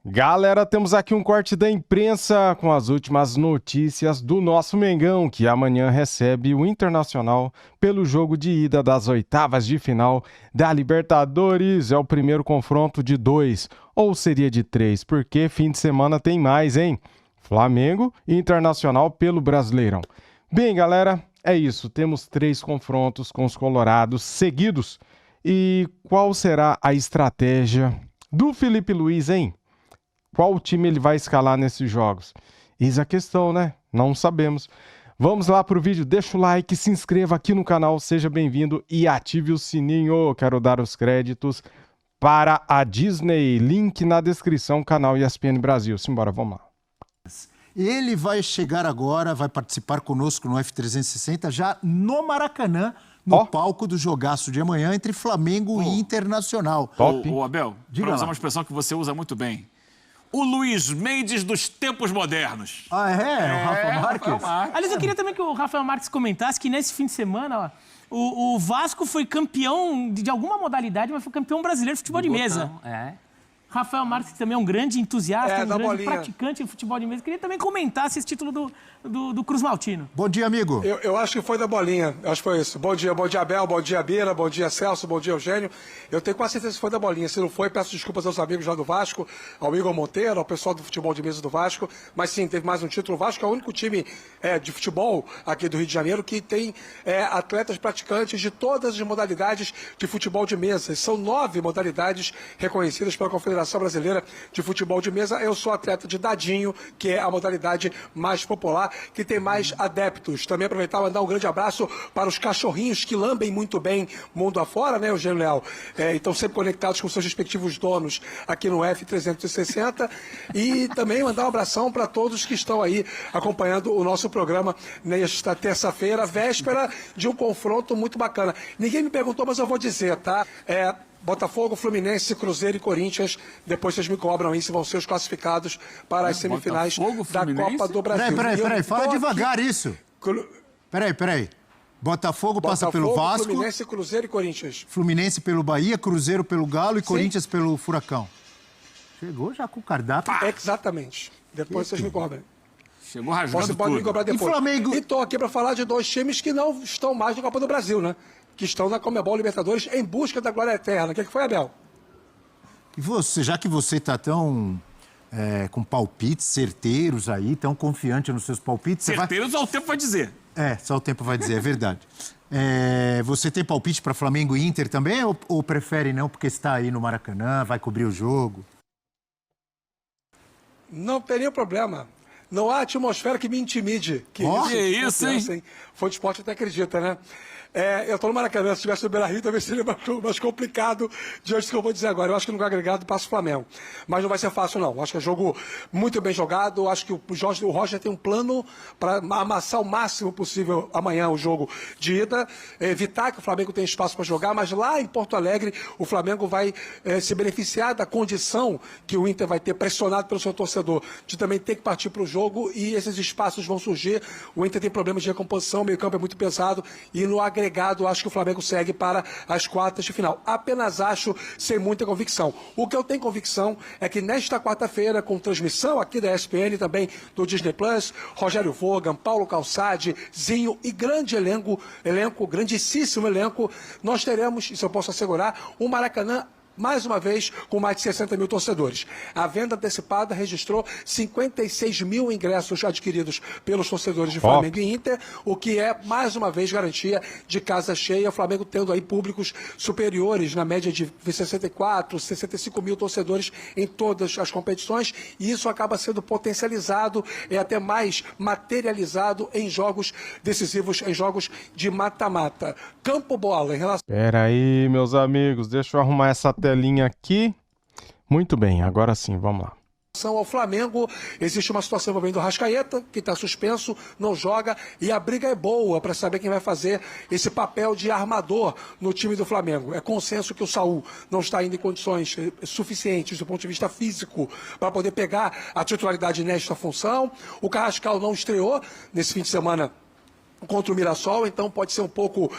Galera, temos aqui um corte da imprensa com as últimas notícias do nosso Mengão, que amanhã recebe o Internacional pelo jogo de ida das oitavas de final da Libertadores. É o primeiro confronto de 2, ou seria de 3, porque fim de semana tem mais, hein? Flamengo e Internacional pelo Brasileirão. Bem, galera, é isso. Temos 3 confrontos com os colorados seguidos. E qual será a estratégia do Felipe Luiz, hein? Qual time ele vai escalar nesses jogos? Eis a questão, né? Não sabemos. Vamos lá pro vídeo, deixa o like, se inscreva aqui no canal, seja bem-vindo e ative o sininho. Quero dar os créditos para a Disney. Link na descrição, canal ESPN Brasil. Simbora, vamos lá. Ele vai chegar agora, vai participar conosco no F360 já no Maracanã, no palco do jogaço de amanhã entre Flamengo e Internacional. Top. Ô, Abel, para usar uma expressão que você usa muito bem. O Luiz Mendes dos tempos modernos. Ah, é? O Rafa Marques? Aliás, eu queria também que o Rafael Marques comentasse que nesse fim de semana, ó, o Vasco foi campeão de alguma modalidade, mas foi campeão brasileiro de futebol de mesa. Rafael Marques, que também é um grande entusiasta, um grande praticante de futebol de mesa. Queria também comentar esse título do Cruz Maltino. Bom dia, amigo. Eu acho que foi da bolinha. Eu acho que foi isso. Bom dia, Abel, bom dia, Bira, bom dia, Celso, bom dia, Eugênio. Eu tenho quase certeza que foi da bolinha. Se não foi, peço desculpas aos amigos lá do Vasco, ao Igor Monteiro, ao pessoal do futebol de mesa do Vasco. Mas sim, teve mais um título. O Vasco é o único time de futebol aqui do Rio de Janeiro que tem atletas praticantes de todas as modalidades de futebol de mesa. São 9 modalidades reconhecidas pela Confederação Brasileira de Futebol de Mesa. Eu sou atleta de dadinho, que é a modalidade mais popular, que tem mais adeptos. Também aproveitar e mandar um grande abraço para os cachorrinhos que lambem muito bem mundo afora, né, Eugênio Leal? Estão sempre conectados com seus respectivos donos aqui no F360. E também mandar um abração para todos que estão aí acompanhando o nosso programa nesta terça-feira, véspera de um confronto muito bacana. Ninguém me perguntou, mas eu vou dizer, tá? Botafogo, Fluminense, Cruzeiro e Corinthians. Depois vocês me cobram aí se vão ser os classificados para as semifinais da Copa do Brasil. Peraí, fala devagar isso. Peraí. Botafogo passa pelo Vasco. Fluminense, Cruzeiro e Corinthians. Fluminense pelo Bahia, Cruzeiro pelo Galo e Corinthians pelo Furacão. Chegou já com o cardápio. Exatamente. Depois vocês me cobram. Chegou rasgando Você pode me cobrar depois. E Flamengo? E estou aqui para falar de 2 times que não estão mais na Copa do Brasil, né? Que estão na Conmebol Libertadores em busca da glória eterna. O que foi, Abel? E você, já que você está tão com palpites certeiros aí, tão confiante nos seus palpites... Certeiros ao tempo vai dizer. Só o tempo vai dizer, é verdade. Você tem palpite para Flamengo e Inter também ou prefere não, porque está aí no Maracanã, vai cobrir o jogo? Não teria problema. Não há atmosfera que me intimide. Que isso, hein? Foi de esporte, até acredita, né? Eu estou no Maracanã, se estivesse no Beira-Rio, talvez seria mais complicado diante do que eu vou dizer agora. Eu acho que no agregado passa o Flamengo. Mas não vai ser fácil, não. Eu acho que é um jogo muito bem jogado. Eu acho que o Roger tem um plano para amassar o máximo possível amanhã o jogo de ida. Evitar que o Flamengo tenha espaço para jogar, mas lá em Porto Alegre o Flamengo vai se beneficiar da condição que o Inter vai ter, pressionado pelo seu torcedor, de também ter que partir para o jogo e esses espaços vão surgir. O Inter tem problemas de recomposição, o meio-campo é muito pesado e no agregado acho que o Flamengo segue para as quartas de final. Apenas acho sem muita convicção. O que eu tenho convicção é que nesta quarta-feira, com transmissão aqui da ESPN, também do Disney Plus, Rogério Vogan, Paulo Calçade, Zinho e grande elenco, grandíssimo elenco, nós teremos, isso eu posso assegurar, um Maracanã mais uma vez, com mais de 60 mil torcedores. A venda antecipada registrou 56 mil ingressos adquiridos pelos torcedores de Flamengo e Inter, o que é, mais uma vez, garantia de casa cheia. O Flamengo tendo aí públicos superiores, na média de 64, 65 mil torcedores em todas as competições, e isso acaba sendo potencializado e até mais materializado em jogos decisivos, em jogos de mata-mata. Campo bola, em relação... Espera aí, meus amigos, deixa eu arrumar essa telinha aqui. Muito bem, agora sim, vamos lá. Ao Flamengo, existe uma situação envolvendo o Arrascaeta, que está suspenso, não joga, e a briga é boa para saber quem vai fazer esse papel de armador no time do Flamengo. É consenso que o Saúl não está ainda em condições suficientes do ponto de vista físico para poder pegar a titularidade nesta função. O Carrascal não estreou nesse fim de semana contra o Mirassol, então pode ser um pouco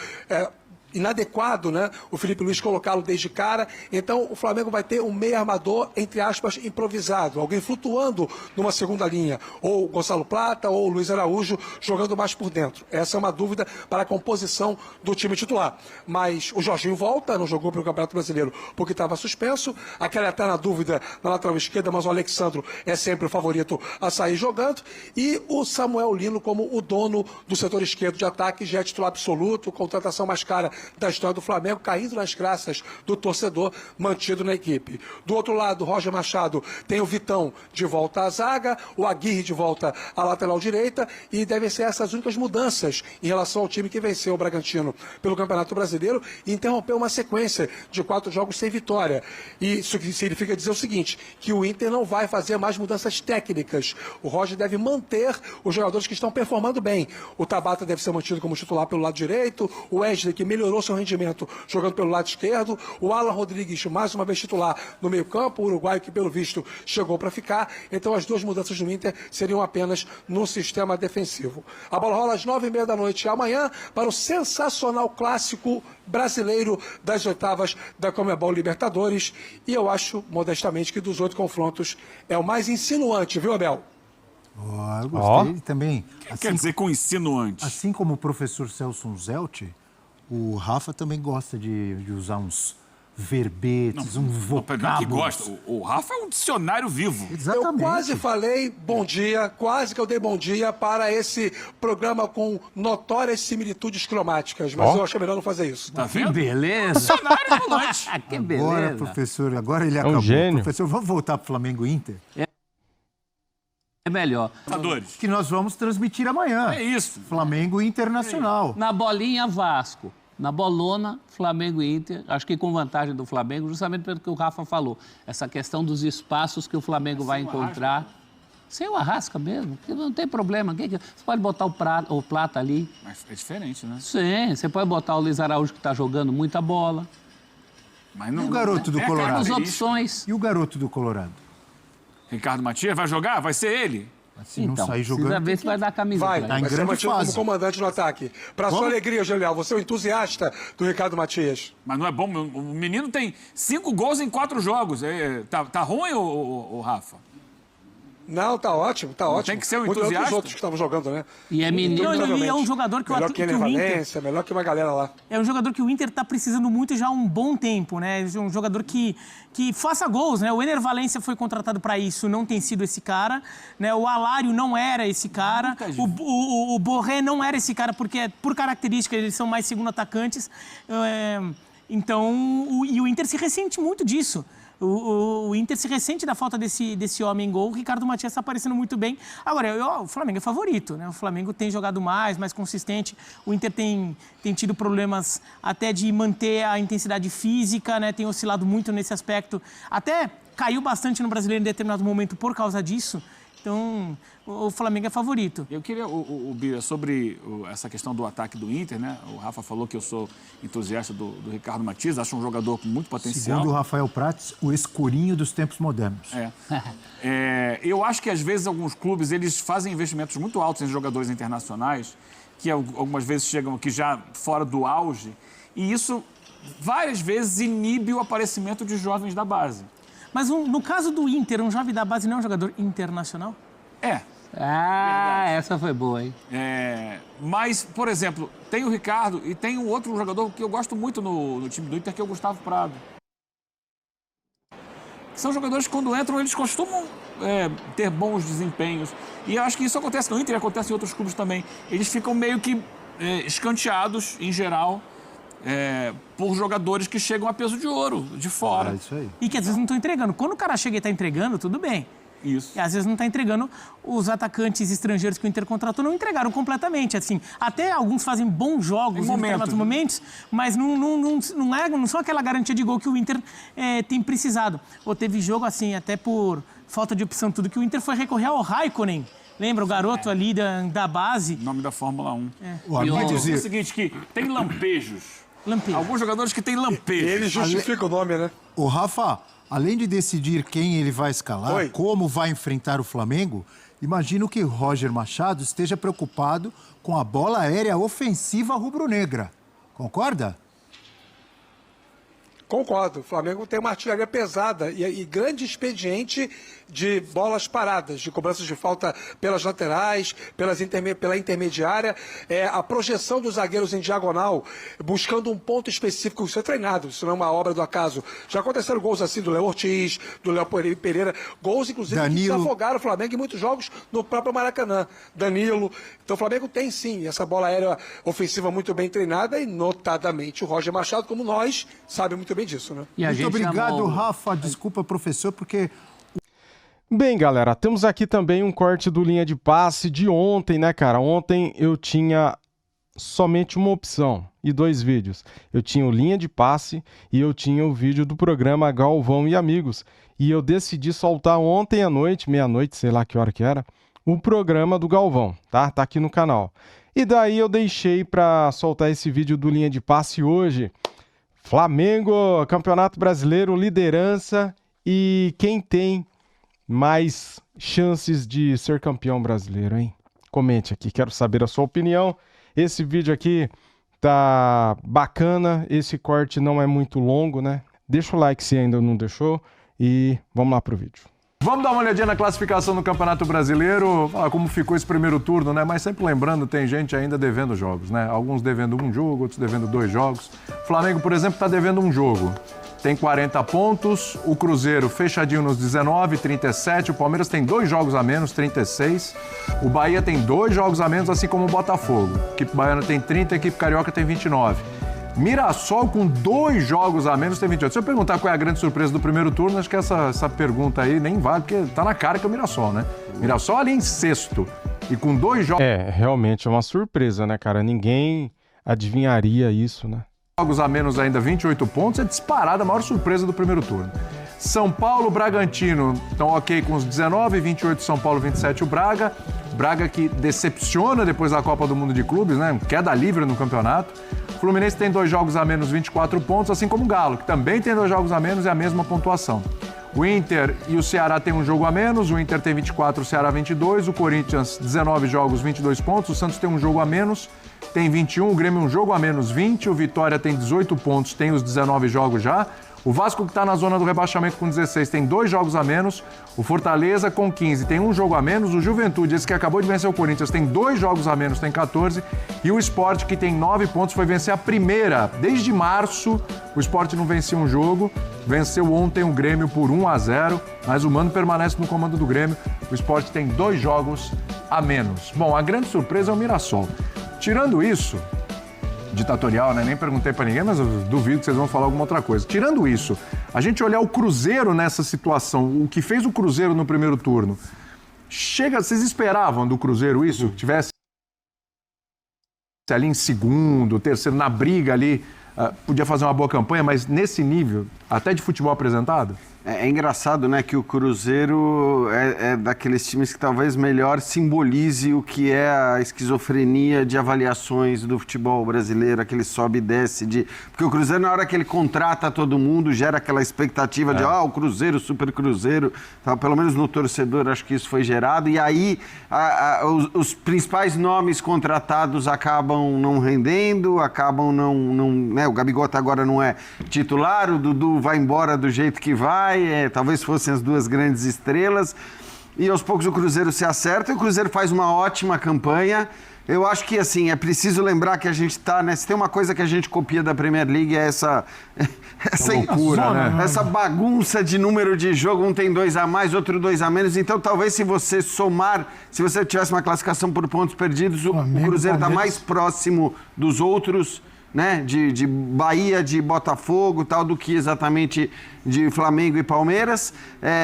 inadequado, né? O Felipe Luiz colocá-lo desde cara. Então, o Flamengo vai ter um meio armador, entre aspas, improvisado. Alguém flutuando numa segunda linha. Ou o Gonçalo Plata, ou o Luiz Araújo, jogando mais por dentro. Essa é uma dúvida para a composição do time titular. Mas o Jorginho volta, não jogou pelo Campeonato Brasileiro porque estava suspenso. Aquela eterna dúvida na lateral esquerda, mas o Alexandro é sempre o favorito a sair jogando. E o Samuel Lino como o dono do setor esquerdo de ataque, já é titular absoluto, contratação mais cara da história do Flamengo, caindo nas graças do torcedor, mantido na equipe. Do outro lado, Roger Machado tem o Vitão de volta à zaga, o Aguirre de volta à lateral direita, e devem ser essas únicas mudanças em relação ao time que venceu o Bragantino pelo Campeonato Brasileiro e interrompeu uma sequência de 4 jogos sem vitória. E isso significa dizer o seguinte, que o Inter não vai fazer mais mudanças técnicas. O Roger deve manter os jogadores que estão performando bem. O Tabata deve ser mantido como titular pelo lado direito, o Wesley, que melhorou seu rendimento jogando pelo lado esquerdo, o Alan Rodrigues, mais uma vez titular no meio-campo, o uruguaio que, pelo visto, chegou para ficar. Então, as 2 mudanças do Inter seriam apenas no sistema defensivo. A bola rola às 9h30 da noite amanhã para o sensacional clássico brasileiro das oitavas da Conmebol Libertadores. E eu acho, modestamente, que dos 8 confrontos é o mais insinuante, viu, Abel? Eu gostei também. O que quer dizer com insinuante? Assim como o professor Celso Zelt, o Rafa também gosta de usar uns verbetes, uns vocábulos. Não que gosta. O Rafa é um dicionário vivo. Exatamente. Eu quase falei bom dia, quase que eu dei bom dia para esse programa com notórias similitudes cromáticas, mas eu achei melhor não fazer isso. Tá Que vendo? beleza! Dicionário ambulante. Que Agora, beleza! professor, agora ele acabou. gênio. Professor, vamos voltar para o Flamengo e Inter? É melhor. Libertadores. Que nós vamos transmitir amanhã. É isso. Flamengo e Internacional. Na bolinha, Vasco. Na bolona, Flamengo e Inter. Acho que com vantagem do Flamengo, justamente pelo que o Rafa falou. Essa questão dos espaços que o Flamengo vai encontrar. Sem o Arrasca mesmo, que não tem problema. Você pode botar o Plata ali. Mas é diferente, né? Sim, você pode botar o Luiz Araújo, que está jogando muita bola. Mas não, E o garoto do é Colorado? Temos característica. opções. E o garoto do Colorado? Ricardo Matias vai jogar? Vai ser ele? Se não sair precisa jogando... ver se vai dar camisa Vai, pra Tá ele. em vai ser grande mantido como fase. comandante no ataque. Para sua alegria, Genial, você é um entusiasta do Ricardo Matias. Mas não é bom. O menino tem 5 gols em 4 jogos. Tá ruim, o Rafa? Não, tá ótimo, tá ótimo. tem que ser um Muito melhor que os entusiasta. outros que estavam jogando, né? E é menino. Não, e é um jogador que Melhor que o Ener Inter... Valência, melhor que uma galera lá. É um jogador que o Inter está precisando muito já há um bom tempo, né? Um jogador que faça gols, né? O Ener Valência foi contratado para isso, não tem sido esse cara, né? O Alário não era esse cara, o Borré não era esse cara, porque por característica eles são mais segundo atacantes. Então, o Inter se ressente muito disso. O Inter se ressente da falta desse homem gol. O Ricardo Matias está aparecendo muito bem. Agora, o Flamengo é favorito, né? O Flamengo tem jogado mais consistente. O Inter tem tido problemas até de manter a intensidade física, né? Tem oscilado muito nesse aspecto. Até caiu bastante no Brasileiro em determinado momento por causa disso. Então, o Flamengo é favorito. Eu queria, Bia, sobre essa questão do ataque do Inter, né? O Rafa falou que eu sou entusiasta do Ricardo Matias, acho um jogador com muito potencial. Segundo o Rafael Prates, o escurinho dos tempos modernos. Eu acho que, às vezes, alguns clubes eles fazem investimentos muito altos em jogadores internacionais, que algumas vezes chegam aqui já fora do auge, e isso, várias vezes, inibe o aparecimento de jovens da base. Mas no caso do Inter, um jovem da base não é um jogador internacional? Essa foi boa, hein? Mas, por exemplo, tem o Ricardo e tem um outro jogador que eu gosto muito no time do Inter, que é o Gustavo Prado. São jogadores que, quando entram, eles costumam ter bons desempenhos. E eu acho que isso acontece no Inter e acontece em outros clubes também. Eles ficam meio que escanteados, em geral, por jogadores que chegam a peso de ouro, de fora. Isso aí. E que às vezes não estão entregando. Quando o cara chega e está entregando, tudo bem. Isso. E às vezes não está entregando. Os atacantes estrangeiros que o Inter contratou não entregaram completamente. Assim, até alguns fazem bons jogos em determinados momentos, mas não são aquela garantia de gol que o Inter tem precisado. Ou teve jogo assim, até por falta de opção, tudo que o Inter foi recorrer ao Raikkonen. Lembra o garoto ali da base? Nome da Fórmula 1. O amigo É o dizia... seguinte, que tem lampejos. Lampejo. Alguns jogadores que têm lampejos. Ele justifica o nome, né? O Rafa, além de decidir quem ele vai escalar, Oi. como vai enfrentar o Flamengo, imagino que Roger Machado esteja preocupado com a bola aérea ofensiva rubro-negra. Concorda? Concordo. O Flamengo tem uma artilharia pesada e grande expediente de bolas paradas, de cobranças de falta pelas laterais, pela intermediária. A projeção dos zagueiros em diagonal, buscando um ponto específico. Isso é treinado, isso não é uma obra do acaso. Já aconteceram gols assim do Léo Ortiz, do Léo Pereira. Gols, inclusive, que desafogaram o Flamengo em muitos jogos no próprio Maracanã. Danilo. Então o Flamengo tem sim essa bola aérea ofensiva muito bem treinada e, notadamente, o Roger Machado, como nós, sabe muito bem disso, né? Muito obrigado, Rafa. Desculpa, professor, porque... Bem, galera, temos aqui também um corte do Linha de Passe de ontem, né, cara? Ontem eu tinha somente uma opção e 2 vídeos. Eu tinha o Linha de Passe e eu tinha o vídeo do programa Galvão e Amigos. E eu decidi soltar ontem à noite, meia-noite, sei lá que hora que era, o programa do Galvão, tá? Tá aqui no canal. E daí eu deixei para soltar esse vídeo do Linha de Passe hoje. Flamengo, Campeonato Brasileiro, liderança e quem tem mais chances de ser campeão brasileiro, hein? Comente aqui, quero saber a sua opinião. Esse vídeo aqui tá bacana, esse corte não é muito longo, né? Deixa o like se ainda não deixou e vamos lá pro vídeo. Vamos dar uma olhadinha na classificação do Campeonato Brasileiro, como ficou esse primeiro turno, né? Mas sempre lembrando, tem gente ainda devendo jogos, né? Alguns devendo um jogo, outros devendo 2 jogos. O Flamengo, por exemplo, está devendo um jogo. Tem 40 pontos, o Cruzeiro fechadinho nos 19, 37, o Palmeiras tem 2 jogos a menos, 36. O Bahia tem 2 jogos a menos, assim como o Botafogo. A equipe baiana tem 30, a equipe carioca tem 29. Mirassol com 2 jogos a menos tem 28. Se eu perguntar qual é a grande surpresa do primeiro turno, acho que essa pergunta aí nem vale, porque tá na cara que é o Mirassol, né? Mirassol ali em 6º e com 2 jogos... realmente é uma surpresa, né, cara? Ninguém adivinharia isso, né? Jogos a menos ainda, 28 pontos, é disparada a maior surpresa do primeiro turno. São Paulo, Bragantino estão ok com os 19, 28 São Paulo, 27 o Braga. Braga que decepciona depois da Copa do Mundo de Clubes, né? Queda livre no campeonato. Fluminense tem 2 jogos a menos, 24 pontos, assim como o Galo, que também tem 2 jogos a menos e a mesma pontuação. O Inter e o Ceará têm um jogo a menos, o Inter tem 24, o Ceará 22, o Corinthians 19 jogos, 22 pontos, o Santos tem um jogo a menos, tem 21, o Grêmio um jogo a menos, 20, o Vitória tem 18 pontos, tem os 19 jogos já. O Vasco, que está na zona do rebaixamento com 16, tem 2 jogos a menos. O Fortaleza, com 15, tem um jogo a menos. O Juventude, esse que acabou de vencer o Corinthians, tem 2 jogos a menos, tem 14. E o Sport, que tem 9 pontos, foi vencer a primeira. Desde março, o Sport não vencia um jogo. Venceu ontem o Grêmio por 1-0, mas o Mano permanece no comando do Grêmio. O Sport tem 2 jogos a menos. Bom, a grande surpresa é o Mirassol. Tirando isso... ditatorial, né? Nem perguntei pra ninguém, mas eu duvido que vocês vão falar alguma outra coisa. Tirando isso, a gente olhar o Cruzeiro nessa situação, o que fez o Cruzeiro no primeiro turno, vocês esperavam do Cruzeiro isso? Tivesse ali em segundo, terceiro, na briga ali, podia fazer uma boa campanha, mas nesse nível, até de futebol apresentado? É engraçado, né, que o Cruzeiro é daqueles times que talvez melhor simbolize o que é a esquizofrenia de avaliações do futebol brasileiro, aquele sobe e desce. Porque o Cruzeiro, na hora que ele contrata todo mundo, gera aquela expectativa de, o Cruzeiro, Super Cruzeiro, tá? Pelo menos no torcedor, acho que isso foi gerado. E aí, os principais nomes contratados acabam não rendendo, acabam não né, o Gabigol até agora não é titular, o Dudu vai embora do jeito que vai, talvez fossem as 2 grandes estrelas, e aos poucos o Cruzeiro se acerta, e o Cruzeiro faz uma ótima campanha. Eu acho que, assim, é preciso lembrar que a gente está, né, se tem uma coisa que a gente copia da Premier League é essa loucura, né? Essa bagunça de número de jogo, um tem 2 a mais, outro 2 a menos, então talvez se você somar, se você tivesse uma classificação por pontos perdidos, o Cruzeiro está mais próximo dos outros, né, de Bahia, de Botafogo, tal, do que exatamente de Flamengo e Palmeiras,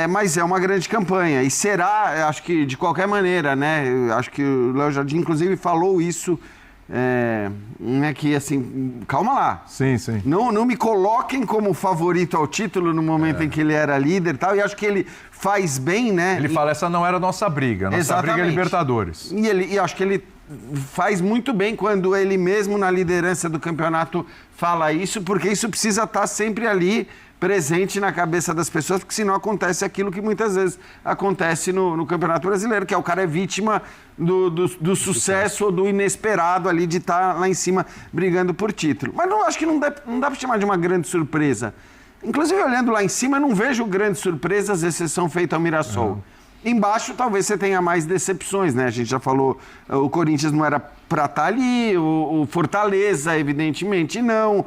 mas é uma grande campanha, e será, acho que de qualquer maneira, né, acho que o Léo Jardim, inclusive, falou isso, né, que assim, calma lá. Sim, sim. Não me coloquem como favorito ao título no momento em que ele era líder e tal, e acho que ele faz bem, né. Ele fala, essa não era a nossa briga briga é Libertadores. E acho que ele faz muito bem quando ele mesmo na liderança do campeonato fala isso, porque isso precisa estar sempre ali presente na cabeça das pessoas, porque senão acontece aquilo que muitas vezes acontece no Campeonato Brasileiro, que é o cara é vítima do sucesso ou do inesperado ali de estar lá em cima brigando por título. Mas acho que não dá para chamar de uma grande surpresa. Inclusive, olhando lá em cima, eu não vejo grandes surpresas, exceção feita ao Mirassol. Embaixo, talvez você tenha mais decepções, né? A gente já falou, o Corinthians não era para estar ali, o Fortaleza, evidentemente, não.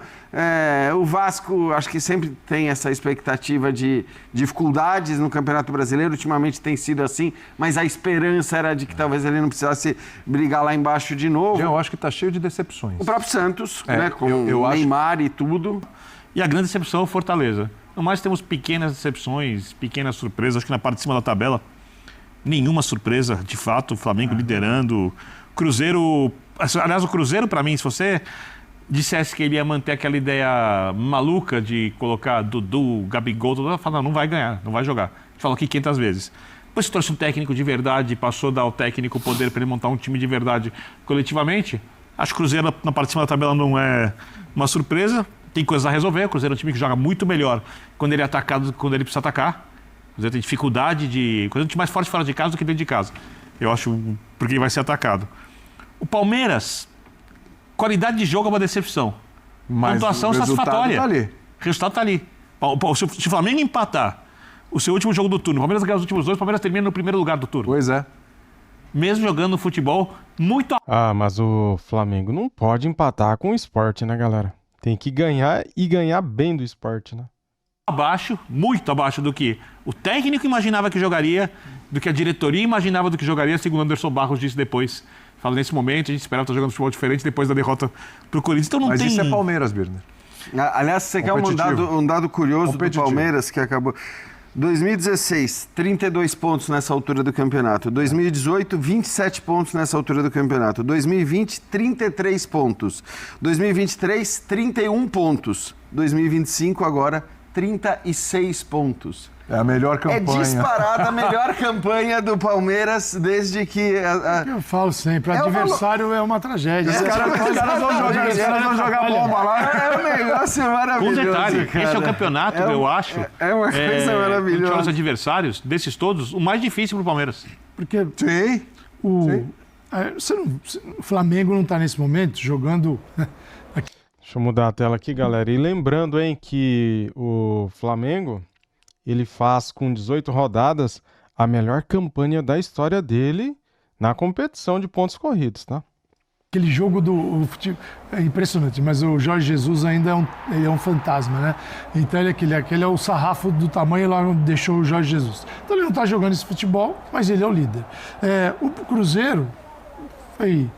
O Vasco, acho que sempre tem essa expectativa de dificuldades no Campeonato Brasileiro. Ultimamente tem sido assim, mas a esperança era de que talvez ele não precisasse brigar lá embaixo de novo. Eu acho que está cheio de decepções. O próprio Santos, né? Com o Neymar e tudo. E a grande decepção é o Fortaleza. No mais, temos pequenas decepções, pequenas surpresas. Acho que na parte de cima da tabela, nenhuma surpresa, de fato. O Flamengo liderando. Cruzeiro... Aliás, o Cruzeiro, para mim, se você dissesse que ele ia manter aquela ideia maluca de colocar Dudu, Gabigol, eu falo, não vai ganhar, não vai jogar. A gente falou aqui 500 vezes. Depois se trouxe um técnico de verdade, passou a dar ao técnico o poder para ele montar um time de verdade coletivamente. Acho que o Cruzeiro, na parte de cima da tabela, não é uma surpresa. Tem coisas a resolver. O Cruzeiro é um time que joga muito melhor quando ele é atacado do que quando ele precisa atacar. O Cruzeiro tem dificuldade de... O Cruzeiro é um time mais forte fora de casa do que dentro de casa. Eu acho, porque ele vai ser atacado. O Palmeiras, qualidade de jogo é uma decepção. Mas pontuação o resultado satisfatória. tá ali. O resultado está ali. Se o Flamengo empatar o seu último jogo do turno, o Palmeiras ganhar os últimos dois, o Palmeiras termina no primeiro lugar do turno. Pois é. Mesmo jogando futebol muito... Mas o Flamengo não pode empatar com o Sport, né, galera? Tem que ganhar e ganhar bem do Sport, né? Abaixo, muito abaixo do que o técnico imaginava que jogaria, do que a diretoria imaginava do que jogaria, segundo Anderson Barros disse depois. Fala, nesse momento, a gente esperava estar jogando futebol diferente depois da derrota pro Corinthians. Então não Mas tem... isso é Palmeiras, Birner. Aliás, você quer um dado curioso do Palmeiras, que acabou... 2016, 32 pontos nessa altura do campeonato. 2018, 27 pontos nessa altura do campeonato. 2020, 33 pontos. 2023, 31 pontos. 2025, agora, 36 pontos. É a melhor campanha. É disparada a melhor campanha do Palmeiras desde que... Eu falo sempre, o adversário é uma tragédia. Os caras vão jogar bomba lá. É um negócio maravilhoso, Com detalhe, cara. esse é o campeonato, eu acho. É uma coisa maravilhosa. Os adversários, desses todos, o mais difícil pro Palmeiras. Porque Sim. o Flamengo não está nesse momento jogando... Deixa eu mudar a tela aqui, galera. E lembrando, hein, que o Flamengo, ele faz com 18 rodadas a melhor campanha da história dele na competição de pontos corridos, tá? Aquele jogo é impressionante, mas o Jorge Jesus ainda é um fantasma, né? Então aquele é o sarrafo do tamanho lá onde deixou o Jorge Jesus. Então ele não está jogando esse futebol, mas ele é o líder. O Cruzeiro foi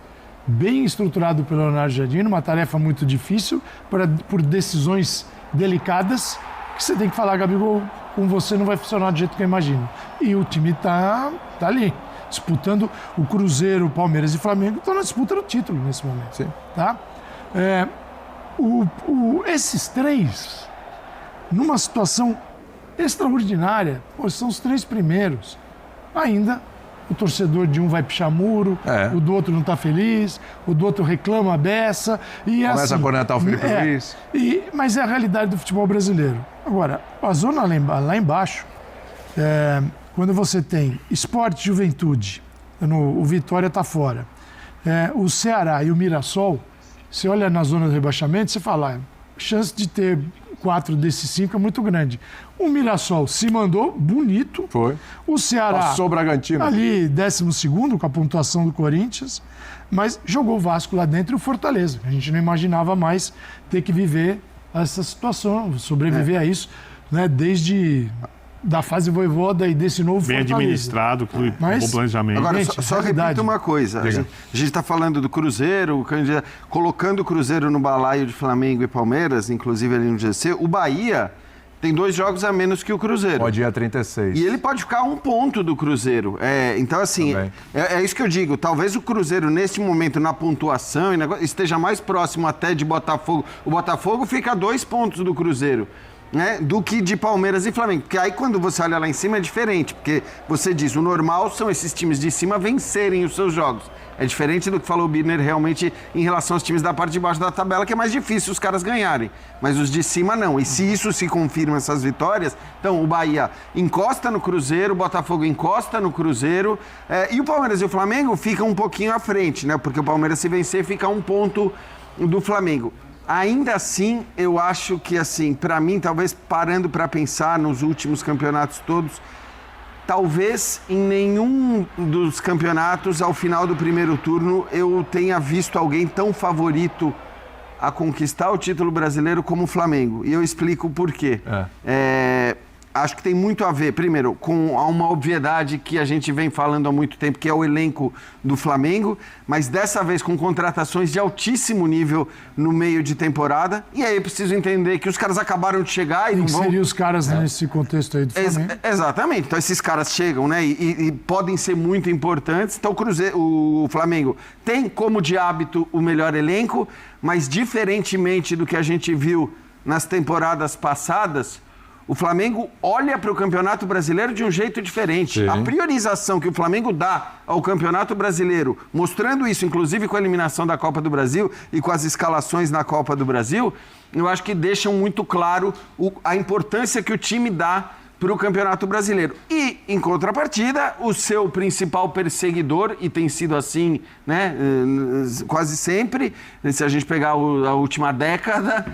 bem estruturado pelo Leonardo Jardim, uma tarefa muito difícil, por decisões delicadas, que você tem que falar, Gabigol, com você não vai funcionar do jeito que eu imagino. E o time tá ali, disputando. O Cruzeiro, o Palmeiras e o Flamengo estão na disputa do título nesse momento. Sim. Tá? Esses três, numa situação extraordinária, são os três primeiros, ainda o torcedor de um vai pichar muro, o do outro não está feliz, o do outro reclama a beça. E começa a cornetar o Felipe Luiz. Mas é a realidade do futebol brasileiro. Agora, a zona lá embaixo, quando você tem Sport, Juventude, o Vitória está fora, o Ceará e o Mirassol, você olha na zona do rebaixamento, você fala, a chance de ter 4 desses 5 é muito grande. O Mirassol se mandou bonito. Foi. O Ceará passou o Bragantino. Ali, 12º, com a pontuação do Corinthians, mas jogou o Vasco lá dentro e o Fortaleza. A gente não imaginava mais ter que viver essa situação, sobreviver a isso, né? Desde da fase Voivoda e desse novo bem Fortaleza. Administrado, com bom planejamento. Agora, Gente, só repito uma coisa. A gente está falando do Cruzeiro, colocando o Cruzeiro no balaio de Flamengo e Palmeiras, inclusive ali no GC. O Bahia tem 2 jogos a menos que o Cruzeiro. Pode ir a 36. E ele pode ficar a 1 ponto do Cruzeiro. Então, assim, é isso que eu digo. Talvez o Cruzeiro, neste momento, na pontuação, esteja mais próximo até de Botafogo. O Botafogo fica a 2 pontos do Cruzeiro. né, do que de Palmeiras e Flamengo. Porque aí quando você olha lá em cima é diferente, porque você diz, o normal são esses times de cima vencerem os seus jogos. É diferente do que falou o Birner realmente em relação aos times da parte de baixo da tabela, que é mais difícil os caras ganharem. Mas os de cima não. E se isso se confirma, essas vitórias, então o Bahia encosta no Cruzeiro, o Botafogo encosta no Cruzeiro, e o Palmeiras e o Flamengo ficam um pouquinho à frente, né? Porque o Palmeiras, se vencer, fica a 1 ponto do Flamengo. Ainda assim, eu acho que, assim, para mim, talvez parando para pensar nos últimos campeonatos todos, talvez em nenhum dos campeonatos, ao final do primeiro turno, eu tenha visto alguém tão favorito a conquistar o título brasileiro como o Flamengo. E eu explico por quê. Acho que tem muito a ver, primeiro, com uma obviedade que a gente vem falando há muito tempo, que é o elenco do Flamengo, mas dessa vez com contratações de altíssimo nível no meio de temporada. E aí eu preciso entender que os caras acabaram de chegar e não vão... Inserir os caras nesse contexto aí do Flamengo. Exatamente. Então esses caras chegam, né, e podem ser muito importantes. Então o Flamengo tem como de hábito o melhor elenco, mas diferentemente do que a gente viu nas temporadas passadas, o Flamengo olha para o Campeonato Brasileiro de um jeito diferente. Sim. A priorização que o Flamengo dá ao Campeonato Brasileiro, mostrando isso, inclusive com a eliminação da Copa do Brasil e com as escalações na Copa do Brasil, eu acho que deixam muito claro a importância que o time dá para o Campeonato Brasileiro. E, em contrapartida, o seu principal perseguidor, e tem sido assim, né, quase sempre, se a gente pegar a última década,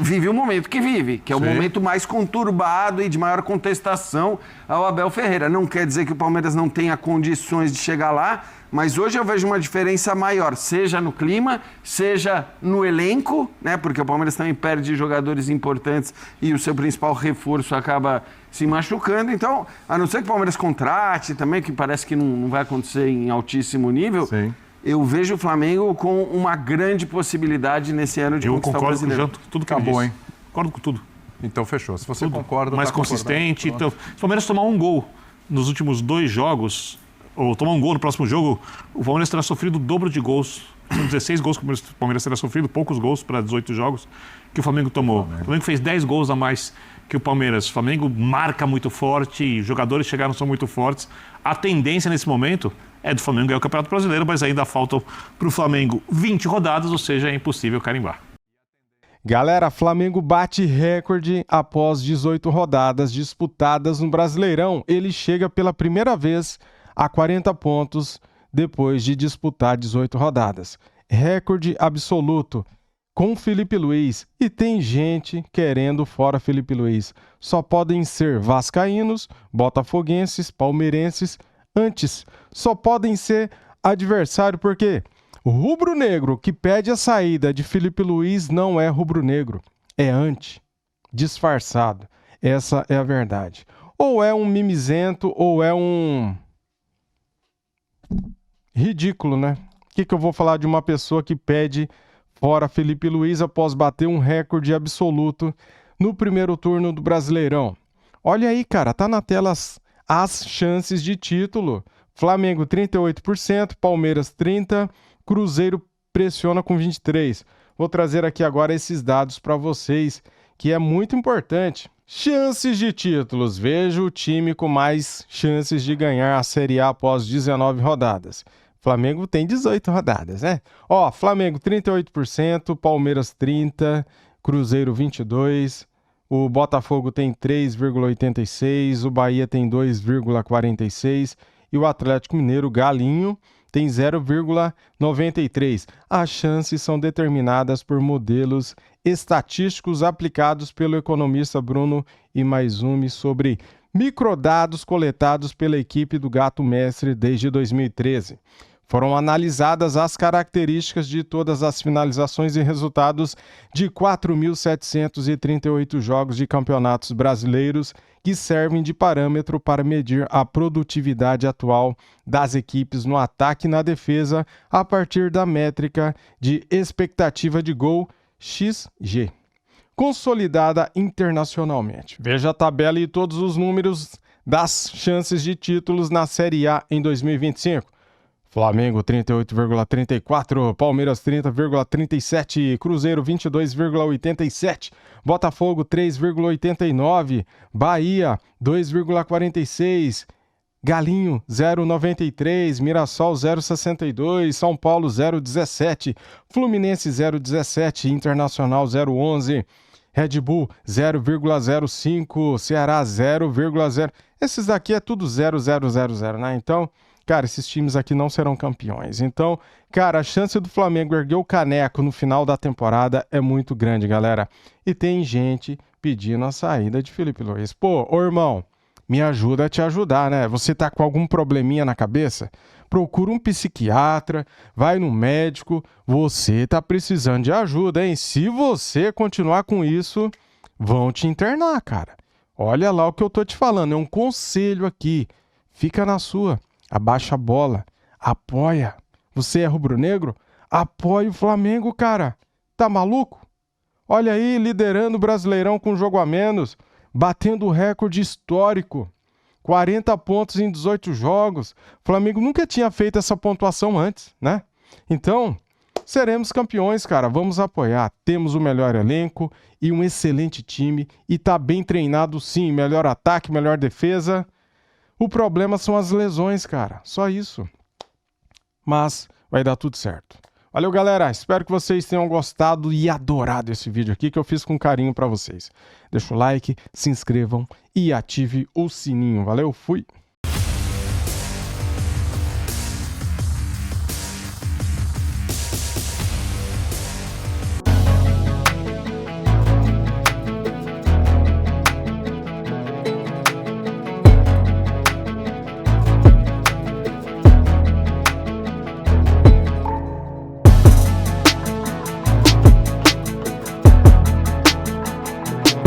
vive o momento que vive, que é o momento mais conturbado e de maior contestação ao Abel Ferreira. Não quer dizer que o Palmeiras não tenha condições de chegar lá, mas hoje eu vejo uma diferença maior, seja no clima, seja no elenco, né? Porque o Palmeiras também perde jogadores importantes e o seu principal reforço acaba se machucando. Então, a não ser que o Palmeiras contrate também, que parece que não vai acontecer em altíssimo nível... Sim. Eu vejo o Flamengo com uma grande possibilidade nesse ano de conquistar o brasileiro. Eu concordo com tudo que acabou, hein? Concordo com tudo. Então fechou. Se você concorda... Mais consistente. Então, se o Palmeiras tomar um gol nos últimos 2 jogos, ou tomar um gol no próximo jogo, o Palmeiras terá sofrido o dobro de gols. São 16 gols que o Palmeiras terá sofrido, poucos gols para 18 jogos que o Flamengo tomou. O Flamengo fez 10 gols a mais que o Palmeiras. O Flamengo marca muito forte, os jogadores chegaram, são muito fortes. A tendência nesse momento é do Flamengo ganhar o Campeonato Brasileiro, mas ainda faltam para o Flamengo 20 rodadas, ou seja, é impossível carimbar. Galera, Flamengo bate recorde após 18 rodadas disputadas no Brasileirão. Ele chega pela primeira vez a 40 pontos depois de disputar 18 rodadas. Recorde absoluto com Felipe Luiz. E tem gente querendo fora Felipe Luiz. Só podem ser vascaínos, botafoguenses, palmeirenses. Antes, só podem ser adversário porque o rubro-negro que pede a saída de Felipe Luiz não é rubro-negro, é anti, disfarçado. Essa é a verdade. Ou é um mimizento ou é um ridículo, né? O que eu vou falar de uma pessoa que pede fora Felipe Luiz após bater um recorde absoluto no primeiro turno do Brasileirão? Olha aí, cara, tá na tela as chances de título. Flamengo 38%, Palmeiras 30%, Cruzeiro pressiona com 23%. Vou trazer aqui agora esses dados para vocês, que é muito importante. Chances de títulos. Vejo o time com mais chances de ganhar a Série A após 19 rodadas. Flamengo tem 18 rodadas, né? Ó, Flamengo 38%, Palmeiras 30%, Cruzeiro 22%, o Botafogo tem 3,86%, o Bahia tem 2,46% e o Atlético Mineiro, Galinho, tem 0,93%. As chances são determinadas por modelos estatísticos aplicados pelo economista Bruno Imaizumi sobre microdados coletados pela equipe do Gato Mestre desde 2013. Foram analisadas as características de todas as finalizações e resultados de 4.738 jogos de campeonatos brasileiros que servem de parâmetro para medir a produtividade atual das equipes no ataque e na defesa a partir da métrica de expectativa de gol XG, consolidada internacionalmente. Veja a tabela e todos os números das chances de títulos na Série A em 2025. Flamengo 38,34, Palmeiras 30,37, Cruzeiro 22,87, Botafogo 3,89, Bahia 2,46, Galinho 0,93, Mirassol 0,62, São Paulo 0,17, Fluminense 0,17, Internacional 0,11, Red Bull 0,05, Ceará 0,0. Esses daqui é tudo 0,000, né? Então, cara, esses times aqui não serão campeões. Então, cara, a chance do Flamengo erguer o caneco no final da temporada é muito grande, galera. E tem gente pedindo a saída de Felipe Luiz. Pô, ô irmão, me ajuda a te ajudar, né? Você tá com algum probleminha na cabeça? Procura um psiquiatra, vai no médico. Você tá precisando de ajuda, hein? Se você continuar com isso, vão te internar, cara. Olha lá o que eu tô te falando, é um conselho aqui. Fica na sua. Abaixa a bola, apoia. Você é rubro-negro? Apoia o Flamengo, cara. Tá maluco? Olha aí, liderando o Brasileirão com um jogo a menos, batendo o recorde histórico. 40 pontos em 18 jogos. O Flamengo nunca tinha feito essa pontuação antes, né? Então, seremos campeões, cara. Vamos apoiar. Temos o melhor elenco e um excelente time. E tá bem treinado, sim. Melhor ataque, melhor defesa. O problema são as lesões, cara. Só isso. Mas vai dar tudo certo. Valeu, galera. Espero que vocês tenham gostado e adorado esse vídeo aqui que eu fiz com carinho pra vocês. Deixa o like, se inscrevam e ative o sininho. Valeu, fui!